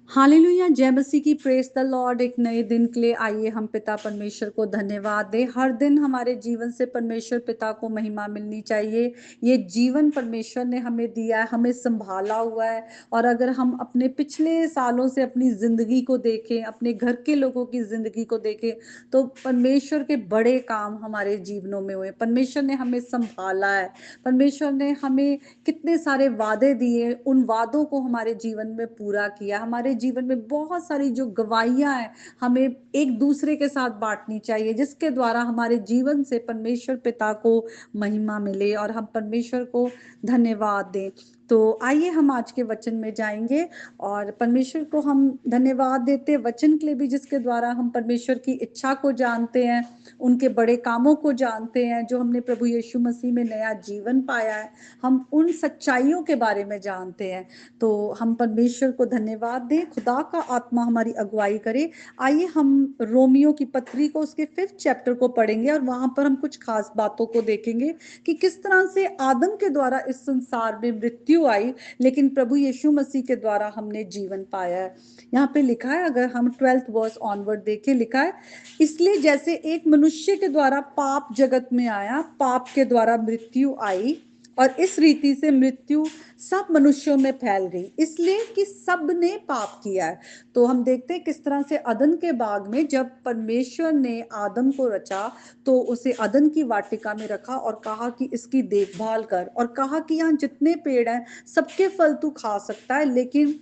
Hallelujah, जय मसीह की, praise the Lord. एक नए दिन के लिए आइए हम पिता परमेश्वर को धन्यवाद दें। हर दिन हमारे जीवन से परमेश्वर पिता को महिमा मिलनी चाहिए। ये जीवन परमेश्वर ने हमें दिया है, हमें संभाला हुआ है। और अगर हम अपने पिछले सालों से अपनी जिंदगी को देखें, अपने घर के लोगों की जिंदगी को देखें, तो परमेश्वर के बड़े काम हमारे जीवनों में हुए। परमेश्वर ने हमें संभाला है। परमेश्वर ने हमें कितने सारे वादे दिए, उन वादों को हमारे जीवन में पूरा किया। हमारे जीवन में बहुत सारी जो गवाहियां हैं, हमें एक दूसरे के साथ बांटनी चाहिए, जिसके द्वारा हमारे जीवन से परमेश्वर पिता को महिमा मिले और हम परमेश्वर को धन्यवाद दें। तो आइए हम आज के वचन में जाएंगे और परमेश्वर को हम धन्यवाद देते वचन के लिए भी, जिसके द्वारा हम परमेश्वर की इच्छा को जानते हैं, उनके बड़े कामों को जानते हैं, जो हमने प्रभु यीशु मसीह में नया जीवन पाया है। हम उन सच्चाइयों के बारे में जानते हैं। तो हम परमेश्वर को धन्यवाद दें, खुदा का आत्मा हमारी अगुवाई करे। आइए हम रोमियो की पत्री को, उसके 5th चैप्टर को पढ़ेंगे और वहां पर हम कुछ खास बातों को देखेंगे कि किस तरह से आदम के द्वारा इस संसार में मृत्यु आई, लेकिन प्रभु यीशु मसीह के द्वारा हमने जीवन पाया है। यहाँ पे लिखा है, अगर हम 12th वर्स ऑनवर्ड देखें, लिखा है, इसलिए जैसे एक मनुष्य के द्वारा पाप जगत में आया, पाप के द्वारा मृत्यु आई, और इस रीति से मृत्यु सब मनुष्यों में फैल गई, इसलिए कि सब ने पाप किया है। तो हम देखते हैं किस तरह से अदन के बाग में जब परमेश्वर ने आदम को रचा, तो उसे अदन की वाटिका में रखा और कहा कि इसकी देखभाल कर, और कहा कि यहाँ जितने पेड़ हैं सबके फल तू खा सकता है, लेकिन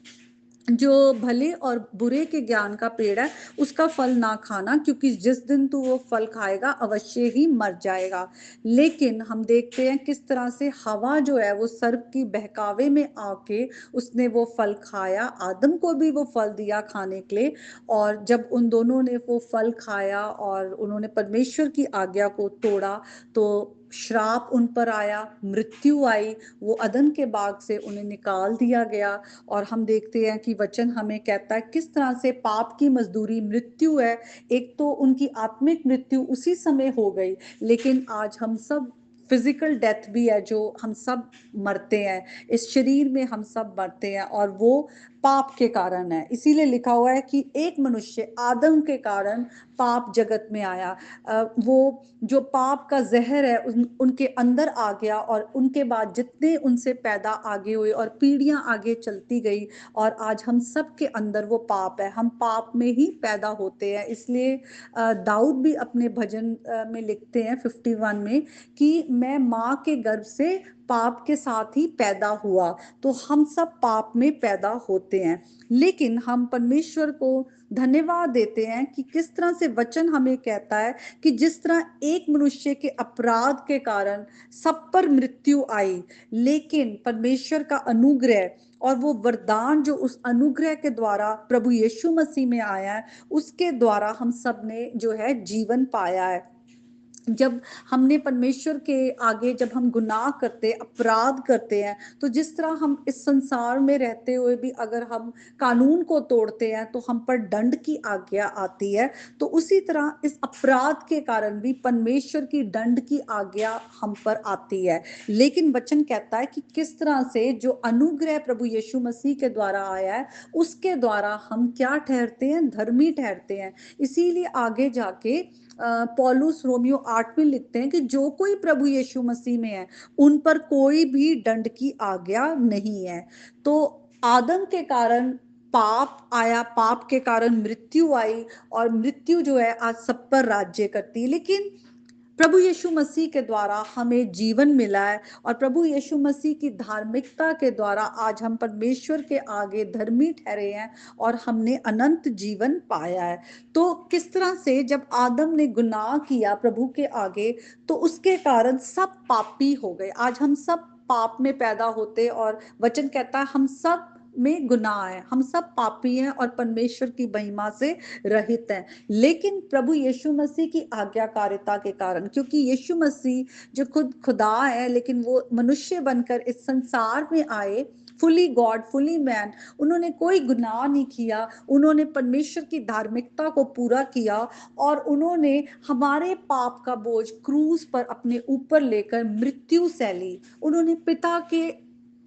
जो भले और बुरे के ज्ञान का पेड़ है उसका फल ना खाना, क्योंकि जिस दिन तू वो फल खाएगा अवश्य ही मर जाएगा। लेकिन हम देखते हैं किस तरह से हवा जो है वो सर्प की बहकावे में आके उसने वो फल खाया, आदम को भी वो फल दिया खाने के लिए। और जब उन दोनों ने वो फल खाया और उन्होंने परमेश्वर की आज्ञा को तोड़ा, तो श्राप उन पर आया, मृत्यु आई, वो अदन के बाग से उन्हें निकाल दिया गया। और हम देखते हैं कि वचन हमें कहता है किस तरह से पाप की मजदूरी मृत्यु है। एक तो उनकी आत्मिक मृत्यु उसी समय हो गई, लेकिन आज हम सब फिजिकल डेथ भी है, जो हम सब मरते हैं, इस शरीर में हम सब मरते हैं, और वो पाप के कारण है। इसीलिए लिखा हुआ है कि एक मनुष्य आदम के कारण पाप जगत में आया। वो जो पाप का जहर है उनके अंदर आ गया, और उनके बाद जितने उनसे पैदा आगे हुए और पीढ़ियां आगे चलती गई, और आज हम सब के अंदर वो पाप है, हम पाप में ही पैदा होते हैं। इसलिए दाऊद भी अपने भजन में लिखते हैं 51 में कि मैं माँ के गर्भ से पाप के साथ ही पैदा हुआ। तो हम सब पाप में पैदा होते हैं, लेकिन हम परमेश्वर को धन्यवाद देते हैं कि किस तरह से वचन हमें कहता है कि जिस तरह एक मनुष्य के अपराध के कारण सब पर मृत्यु आई, लेकिन परमेश्वर का अनुग्रह और वो वरदान जो उस अनुग्रह के द्वारा प्रभु यीशु मसीह में आया है, उसके द्वारा हम सब ने जो है जीवन पाया है। जब हमने परमेश्वर के आगे, जब हम गुनाह करते, अपराध करते हैं, तो जिस तरह हम इस संसार में रहते हुए भी अगर हम कानून को तोड़ते हैं तो हम पर दंड की आज्ञा आती है, तो उसी तरह इस अपराध के कारण भी परमेश्वर की दंड की आज्ञा हम पर आती है। लेकिन वचन कहता है कि किस तरह से जो अनुग्रह प्रभु यीशु मसीह के द्वारा आया है, उसके द्वारा हम क्या ठहरते हैं, धर्मी ठहरते हैं। इसीलिए आगे जाके पौलुस रोमियो 8 में लिखते हैं कि जो कोई प्रभु यीशु मसीह में है उन पर कोई भी दंड की आज्ञा नहीं है। तो आदम के कारण पाप आया, पाप के कारण मृत्यु आई, और मृत्यु जो है आज सब पर राज्य करती है। लेकिन प्रभु यीशु मसीह के द्वारा हमें जीवन मिला है, और प्रभु यीशु मसीह की धार्मिकता के द्वारा आज हम परमेश्वर के आगे धर्मी ठहरे हैं और हमने अनंत जीवन पाया है। तो किस तरह से जब आदम ने गुनाह किया प्रभु के आगे, तो उसके कारण सब पापी हो गए। आज हम सब पाप में पैदा होते, और वचन कहता है हम सब में गुनाह है, हम सब पापी हैं और परमेश्वर की महिमा से रहित हैं। लेकिन प्रभु यीशु मसीह की आज्ञाकारिता के कारण, क्योंकि यीशु मसीह जो खुद खुदा है लेकिन वो मनुष्य बनकर इस संसार में आए, फुली गॉड फुली मैन, उन्होंने कोई गुनाह नहीं किया, उन्होंने परमेश्वर की धार्मिकता को पूरा किया, और उन्होंने हमारे पाप का बोझ क्रूस पर अपने ऊपर लेकर मृत्यु सह ली। उन्होंने पिता के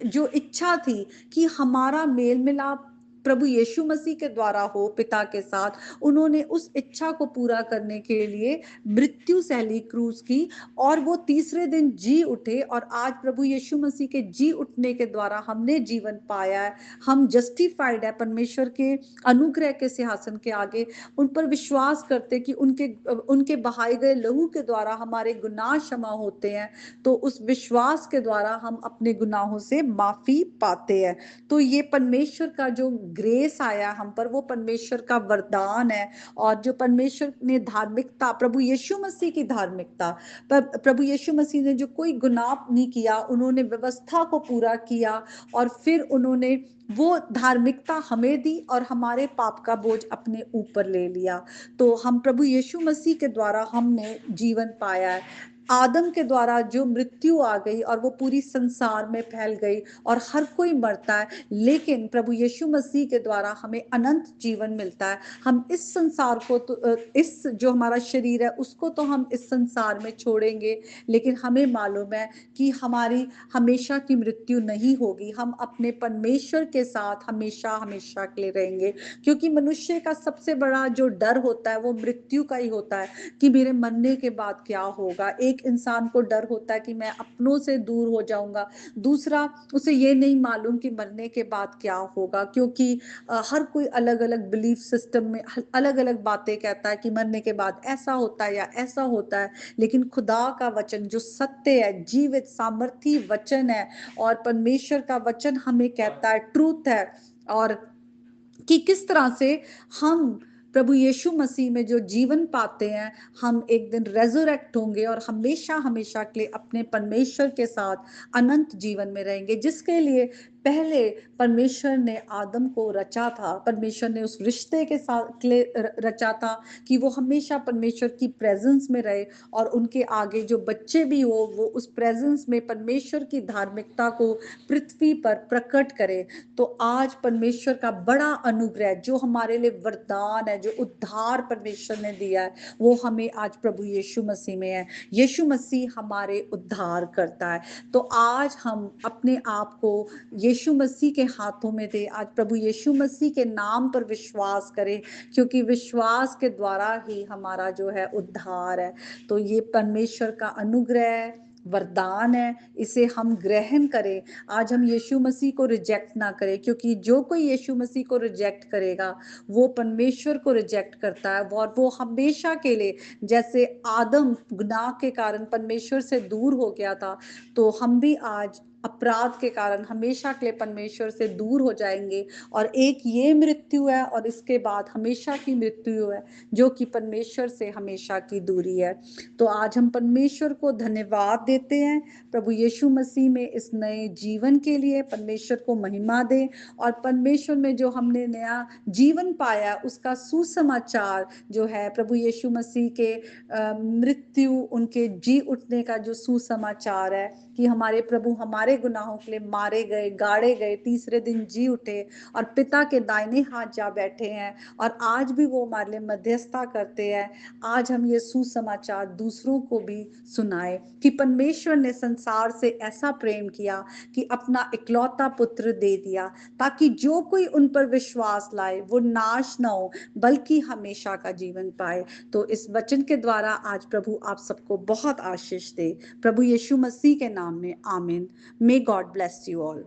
जो इच्छा थी कि हमारा मेल मिलाप प्रभु यीशु मसीह के द्वारा हो पिता के साथ, उन्होंने उस इच्छा को पूरा करने के लिए मृत्यु सहली क्रूस की और वो तीसरे दिन जी उठे और आज प्रभु यीशु मसीह के जी उठने के द्वारा हमने जीवन पाया है। हम जस्टिफाइड है परमेश्वर के अनुग्रह के सिंहासन के आगे, उन पर विश्वास करते कि उनके बहाए गए लहू के द्वारा हमारे गुनाह क्षमा होते हैं। तो उस विश्वास के द्वारा हम अपने गुनाहों से माफी पाते हैं। तो ये परमेश्वर का जो ग्रेस आया हम पर, वो परमेश्वर का वरदान है। और जो परमेश्वर ने धार्मिकता, प्रभु यीशु मसीह की धार्मिकता, प्रभु यीशु मसीह ने जो कोई गुनाह नहीं किया, उन्होंने व्यवस्था को पूरा किया और फिर उन्होंने वो धार्मिकता हमें दी और हमारे पाप का बोझ अपने ऊपर ले लिया। तो हम प्रभु यीशु मसीह के द्वारा हमने जीवन पाया है। आदम के द्वारा जो मृत्यु आ गई और वो पूरी संसार में फैल गई और हर कोई मरता है, लेकिन प्रभु यीशु मसीह के द्वारा हमें अनंत जीवन मिलता है। हम इस संसार को इस जो हमारा शरीर है उसको तो हम इस संसार में छोड़ेंगे, लेकिन हमें मालूम है कि हमारी हमेशा की मृत्यु नहीं होगी। हम अपने परमेश्वर के साथ हमेशा हमेशा के लिए रहेंगे, क्योंकि मनुष्य का सबसे बड़ा जो डर होता है वो मृत्यु का ही होता है कि मेरे मरने के बाद क्या होगा। एक इंसान को डर होता है कि मैं अपनों से दूर हो जाऊंगा, दूसरा उसे ये नहीं मालूम कि मरने के बाद क्या होगा, क्योंकि हर कोई अलग अलग बिलीफ सिस्टम में अलग अलग बातें कहता है कि मरने के बाद ऐसा होता है या ऐसा होता है। लेकिन खुदा का वचन जो सत्य है, जीवित सामर्थी वचन है, और परमेश्वर का वचन हमें कहता है, ट्रूथ है, और कि किस तरह से हम प्रभु यीशु मसीह में जो जीवन पाते हैं, हम एक दिन रेजरेक्ट होंगे और हमेशा हमेशा के लिए अपने परमेश्वर के साथ अनंत जीवन में रहेंगे, जिसके लिए पहले परमेश्वर ने आदम को रचा था। परमेश्वर ने उस रिश्ते के साथ के लिए रचा था कि वो हमेशा परमेश्वर की प्रेजेंस में रहे और उनके आगे जो बच्चे भी हो वो उस प्रेजेंस में परमेश्वर की धार्मिकता को पृथ्वी पर प्रकट करे। तो आज परमेश्वर का बड़ा अनुग्रह जो हमारे लिए वरदान है, जो उद्धार परमेश्वर ने दिया है, वो हमें आज प्रभु यीशु मसीह में है। यीशु मसीह हमारे उद्धार करता है। तो आज हम अपने आप को यीशु मसीह के हाथों में दे, आज प्रभु यीशु मसीह के नाम पर विश्वास करें, क्योंकि विश्वास के द्वारा ही हमारा जो है उद्धार है। तो ये परमेश्वर का अनुग्रह वरदान है, इसे हम ग्रहण करें। आज हम यीशु मसीह को रिजेक्ट ना करें, क्योंकि जो कोई यीशु मसीह को रिजेक्ट करेगा वो परमेश्वर को रिजेक्ट करता है, और वो हमेशा के लिए, जैसे आदम गुनाह के कारण परमेश्वर से दूर हो गया था, तो हम भी आज अपराध के कारण हमेशा के लिए परमेश्वर से दूर हो जाएंगे। और एक ये मृत्यु है और इसके बाद हमेशा की मृत्यु है, जो कि परमेश्वर से हमेशा की दूरी है। तो आज हम परमेश्वर को धन्यवाद देते हैं प्रभु यीशु मसीह में इस नए जीवन के लिए। परमेश्वर को महिमा दें और परमेश्वर में जो हमने नया जीवन पाया उसका सुसमाचार जो है प्रभु यीशु मसीह के मृत्यु, उनके जी उठने का जो सुसमाचार है कि हमारे प्रभु हमारे गुनाहों के लिए मारे गए, गाड़े गए, तीसरे दिन जी उठे और पिता के दाहिने हाथ जा बैठे हैं, और आज भी वो हमारे लिए मध्यस्थता करते हैं। आज हम ये सुसमाचार दूसरों को भी सुनाए कि परमेश्वर ने संसार से ऐसा प्रेम किया कि अपना इकलौता पुत्र दे दिया, ताकि जो कोई उन पर विश्वास लाए वो नाश ना हो बल्कि हमेशा का जीवन पाए। तो इस वचन के द्वारा आज प्रभु आप सबको बहुत आशीष दे, प्रभु यीशु मसीह के नाम में, आमीन। May God bless you all.